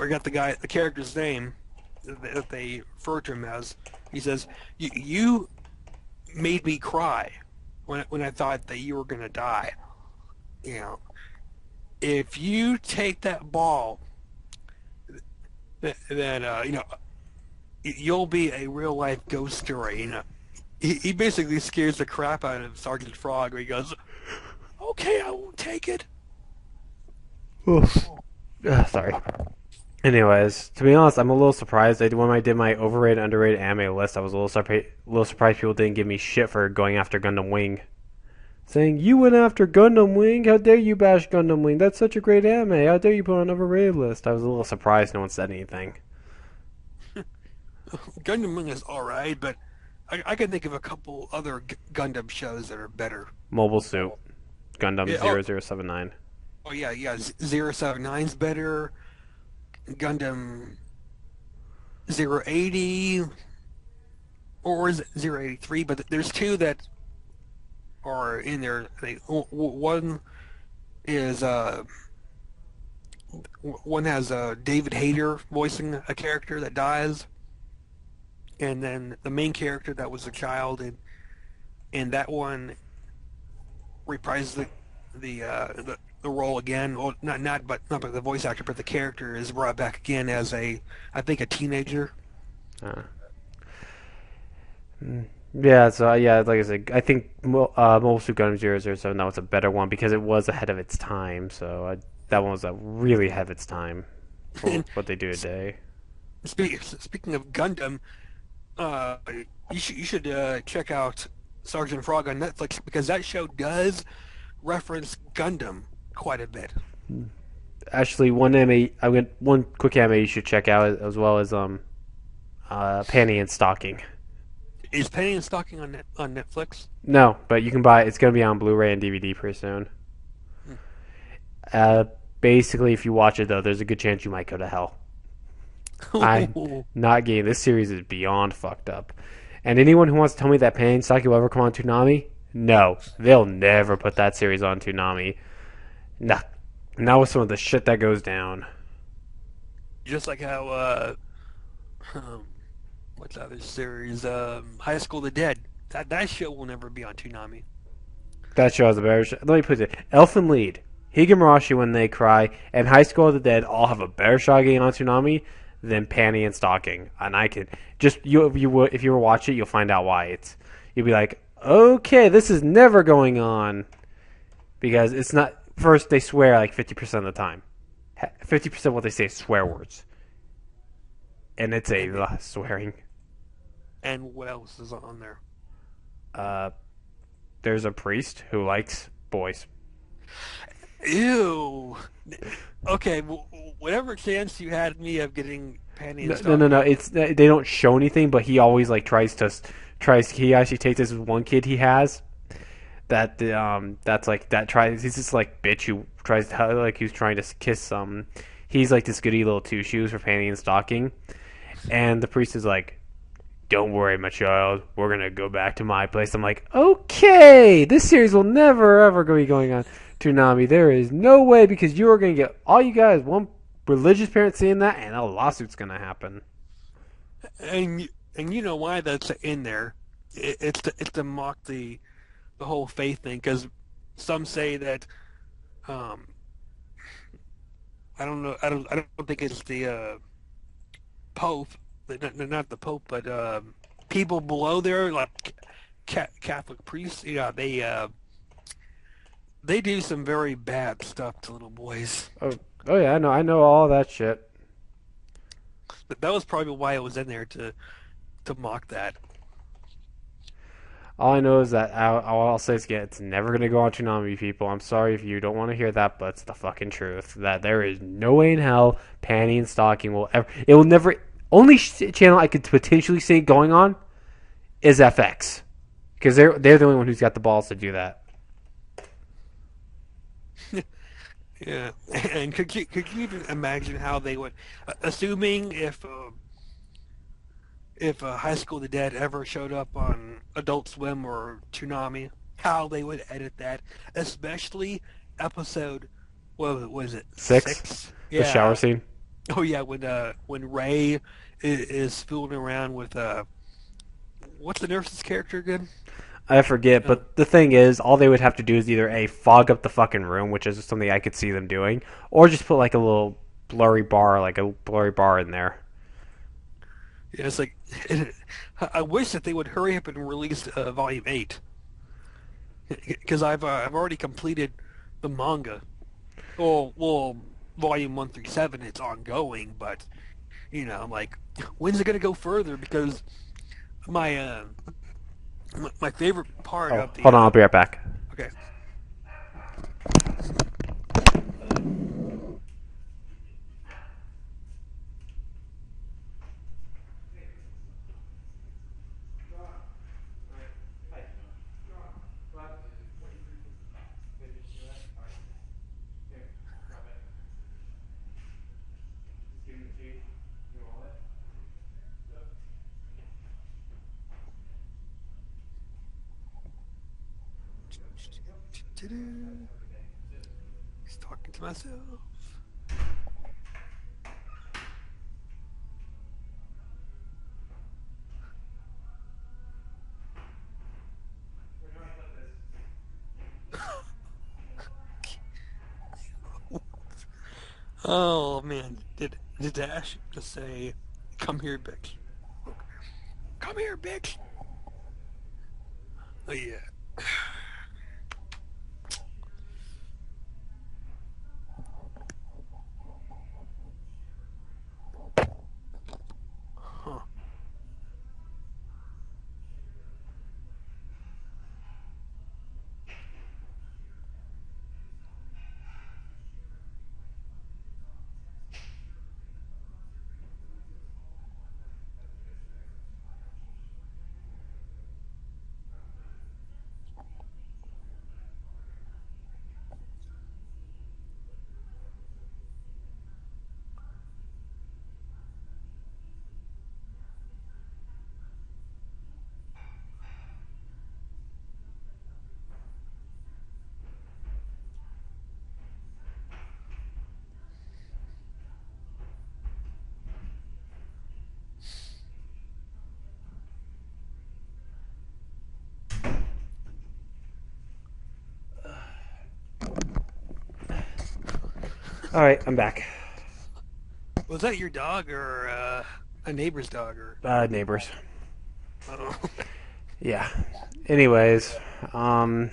forget the character's name that they refer to him as. He says, "You made me cry when I thought that you were gonna die. You know, if you take that ball, then you'll be a real life ghost story." He basically scares the crap out of Sergeant Frog. Where he goes, "Okay, I won't take it." Oof. Sorry. Anyways, to be honest, I'm a little surprised. When I did my overrated and underrated anime list, I was a little surprised people didn't give me shit for going after Gundam Wing. Saying, you went after Gundam Wing? How dare you bash Gundam Wing? That's such a great anime. How dare you put it on an overrated list? I was a little surprised no one said anything. Gundam Wing is alright, but I can think of a couple other Gundam shows that are better. Mobile Suit. Gundam Yeah, 0079. yeah. 079's better. Gundam 080, or is it 083? But there's two that are in there. One is one has David Hayter voicing a character that dies, and then the main character that was a child, and that one reprises the role again. Well, not by the voice actor, but the character is brought back again as I think a teenager. Uh, yeah, yeah, like I said, I think Mobile Suit Gundam 0079 now it's a better one because it was ahead of its time. That one was really ahead of its time for And what they do today. speaking of Gundam, uh, you should check out Sergeant Frog on Netflix because that show does reference Gundam quite a bit. Actually, I got one quick anime you should check out as well as Panty and Stocking. Is Penny and Stocking on Netflix? No, but you can buy it. It's going to be on Blu-ray and DVD pretty soon. Uh, Basically, if you watch it though, there's a good chance you might go to hell. I'm not gay. This series is beyond fucked up. And anyone who wants to tell me that Panty and Stocking will ever come on Toonami, no, they'll never put that series on Toonami. Nah, now with some of the shit that goes down. Just like how um, what's that other series? High School of the Dead. That show will never be on Toonami. That show has a better. Let me put it: Elfen Lied, Higurashi When They Cry, and High School of the Dead all have a better shot getting on Toonami than Panty and Stocking. And I could just if you were watch it, you'll find out why. You'll be like, okay, this is never going on because it's not. First, they swear like 50% of the time. 50% of what they say is swear words, and it's a And lot of swearing. and what else is on there? Uh, there's a priest who likes boys. Ew. Okay, whatever chance you had me of getting Penny and No, no, no, no. Stocking. It's they don't show anything, but he always like tries. He actually takes this one kid he has that's like that tries. He's this like bitch who tries to like he's trying to kiss He's like this goody little two shoes for Panty and Stocking, and the priest is like, "Don't worry, my child. We're gonna go back to my place." I'm like, "Okay, this series will never ever be going on Toonami. There is no way because you are gonna get all you guys one religious parent seeing that, and a lawsuit's gonna happen." And you know why that's in there? It's to mock the whole faith thing because some say that um I don't think it's the Pope, not the Pope, but people below there like Catholic priests. Yeah, they do some very bad stuff to little boys. Oh, oh yeah, I know all that shit. But that was probably why it was in there to mock that. All I know is that all I'll say is, yeah, it's never gonna go on Toonami, people. I'm sorry if you don't want to hear that, but it's the fucking truth. That there is no way in hell Panty and Stocking will ever. It will never. Only channel I could potentially see going on is FX because they're the only one who's got the balls to do that. Yeah, and could you even imagine how they would, assuming if High School of the Dead ever showed up on Adult Swim or Toonami, how they would edit that, especially episode, what was it, Six, six? the shower Yeah, scene. Oh yeah, when Ray is fooling around with what's the nurse's character again? I forget, Um, but the thing is, all they would have to do is either a fog up the fucking room, which is something I could see them doing, or just put like a little blurry bar in there. yeah, it's like I wish that they would hurry up and release Volume 8 because I've already completed the manga. Well, Volume 1 through 7 it's ongoing, but I'm like, when's it gonna go further? Because my my favorite part Oh, of the hold on, I'll be right back. okay. He's talking to myself. Oh man, did Dash just say, "Come here, bitch"? Come here, bitch. Oh yeah. Huh. All right, I'm back. Was that your dog or a neighbor's dog or? Neighbors. Oh. Yeah. Anyways, um,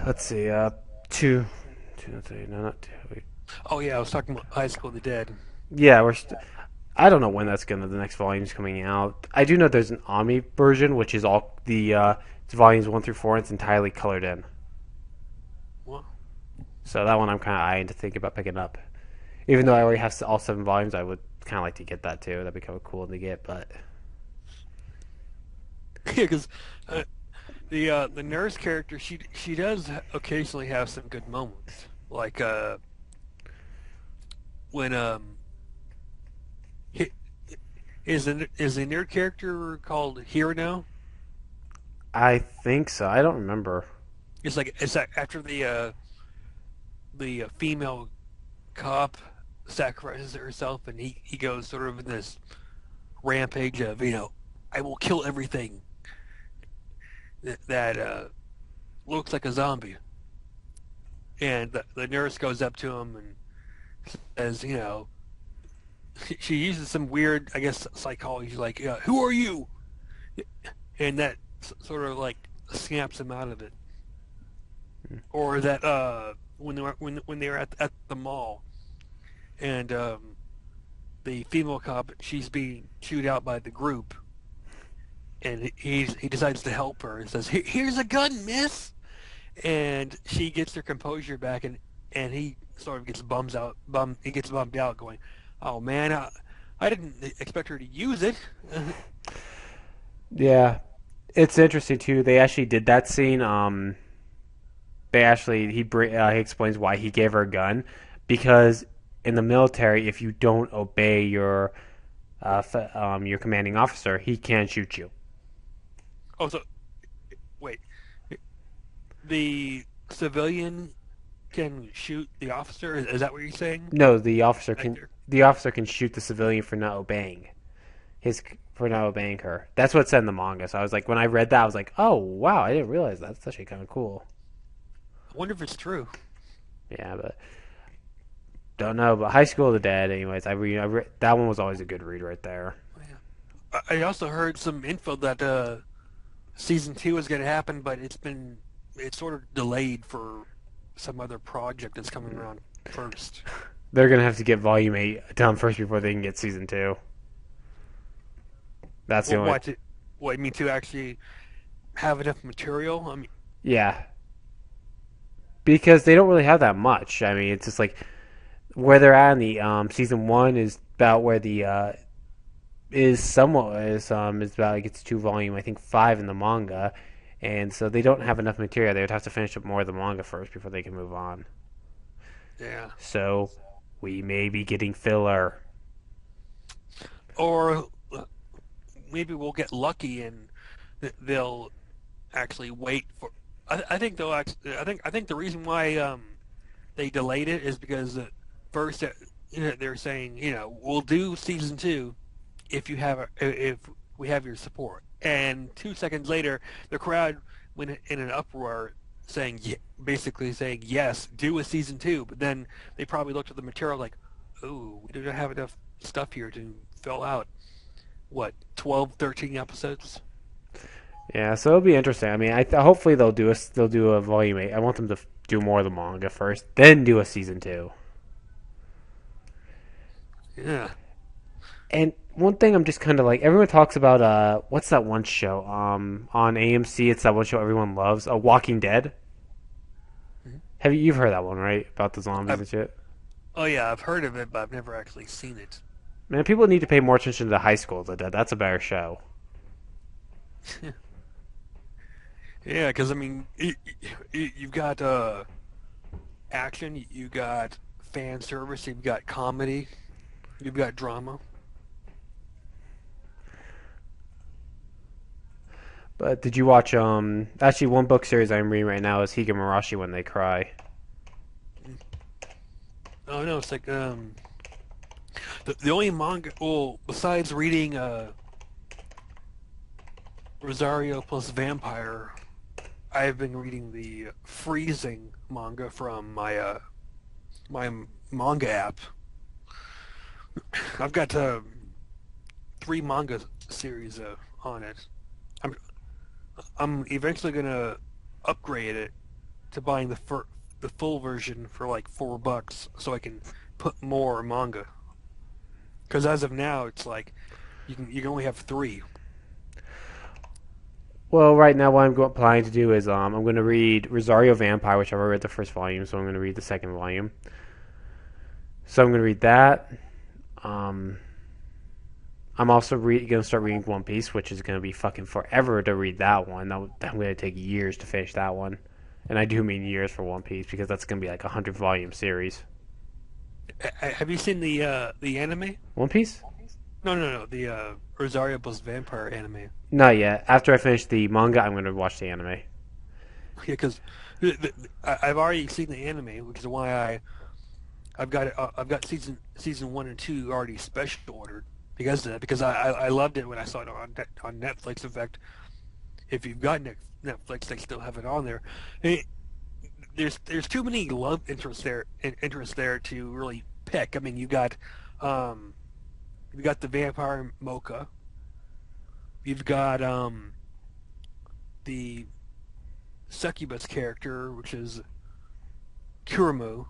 let's see. No, not two. Wait. Oh yeah, I was talking about High School of the Dead. Yeah, I don't know when the next volume's coming out. I do know there's an Omni version, which is all it's volumes 1 through 4, and it's entirely colored in. Well, So that one I'm kind of eyeing to think about picking up. Even though I already have all 7 volumes, I would kind of like to get that too. That'd be kind of cool to get. But yeah, because uh, the nurse character she does occasionally have some good moments, like when he, is the nerd character called Hirano? I think so. I don't remember. It's like after the female cop sacrifices herself, and he goes sort of in this rampage of I will kill everything that looks like a zombie, and the nurse goes up to him and says, she uses some weird, I guess, psychology, like, "Who are you?" And that sort of like snaps him out of it. Or that when they were at the mall, and the female cop she's being chewed out by the group, and he decides to help her and says, "Here's a gun, miss." And she gets her composure back, and he sort of gets he gets bummed out, going, "Oh man, I didn't expect her to use it." Yeah, it's interesting too. They actually did that scene. They actually he explains why he gave her a gun because in the military, if you don't obey your commanding officer, he can't shoot you. Oh, so wait, the civilian can shoot the officer. Is that what you're saying? No, Right there. the officer can shoot the civilian for not obeying his for not obeying her. That's what it said in the manga. So I was like, when I read that, I was like, oh wow, I didn't realize that. That's actually kind of cool. I wonder if it's true. Yeah, but don't know. But High School of the Dead, anyways, that one was always a good read right there. I also heard some info that season two is going to happen, but it's sort of delayed for some other project that's coming around first. They're gonna have to get Volume 8 done first before they can get Season 2. That's the What only. what to, what I mean to actually have enough material? I mean, Yeah, because they don't really have that much. I mean, it's just like where they're at in the Season 1 is about where the is about like it's 2 volume, I think 5 in the manga, and so they don't have enough material. They would have to finish up more of the manga first before they can move on. yeah. So we may be getting filler. Or maybe we'll get lucky and they'll actually wait for. I think they'll actually. I think the reason why they delayed it is because first they're saying we'll do season two if we have your support, and 2 seconds later the crowd went in an uproar saying basically saying yes, do a season two, but then they probably looked at the material like, oh, we don't have enough stuff here to fill out what 12, 13 episodes. Yeah, so it'll be interesting. I mean, hopefully they'll do a volume 8. I want them to do more of the manga first, then do a season 2. Yeah. And one thing I'm just kind of like everyone talks about what's that one show on AMC? It's that one show everyone loves, Walking Dead. Mhm. You've heard that one, right? About the zombies I've, and shit. oh yeah, I've heard of it, but I've never actually seen it. Man, people need to pay more attention to High School of the Dead. That's a better show. Yeah, because I mean, you've got action, you got fan service, you've got comedy, you've got drama. But did you watch actually one book series I'm reading right now is Higurashi When They Cry. Oh no, it's like the only manga. Well, besides reading Rosario plus Vampire, I've been reading the Freezing manga from my manga app. I've got three manga series on it. I'm I'm eventually gonna upgrade it to buying the full version for like $4 so I can put more manga. Because as of now, it's like you can only have three. Well, right now, what planning to do is I'm going to read Rosario Vampire, which I've already read the first volume, so I'm going to read the second volume. So I'm going to read that. Um, I'm also going to start reading One Piece, which is going to be fucking forever to read that one. I'm going to take years to finish that one, and I do mean years for One Piece because that's going to be like a 100 volume series. Have you seen the anime? One Piece? No, no, no. The Rosario plus Vampire anime. Not yet. After I finish the manga, I'm going to watch the anime. Yeah, because I've already seen the anime, which is why I've got it. I've got season one and two already special ordered because of that. Because I loved it when I saw it on Netflix. In fact, if you've got Netflix, they still have it on there. It, there's too many love interests there to really pick. I mean, um you've got the vampire Mocha. You've got the succubus character, which is Kuramo,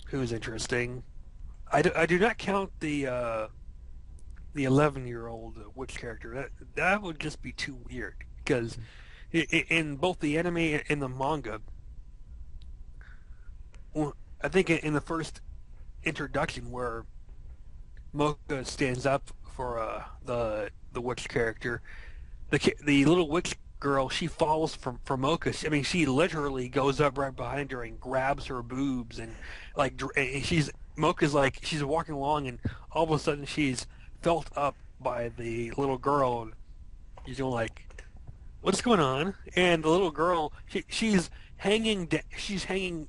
who's interesting. I do not count the 11-year-old witch character. That would just be too weird because in both the anime and the manga, I think in the first introduction where Mocha stands up for the witch character, the little witch girl, she falls from Mocha. I mean, she literally goes up right behind her and grabs her boobs and and she's Mocha's like she's walking along and all of a sudden she's felt up by the little girl and she's going like what's going on? And the little girl, she's hanging, she's hanging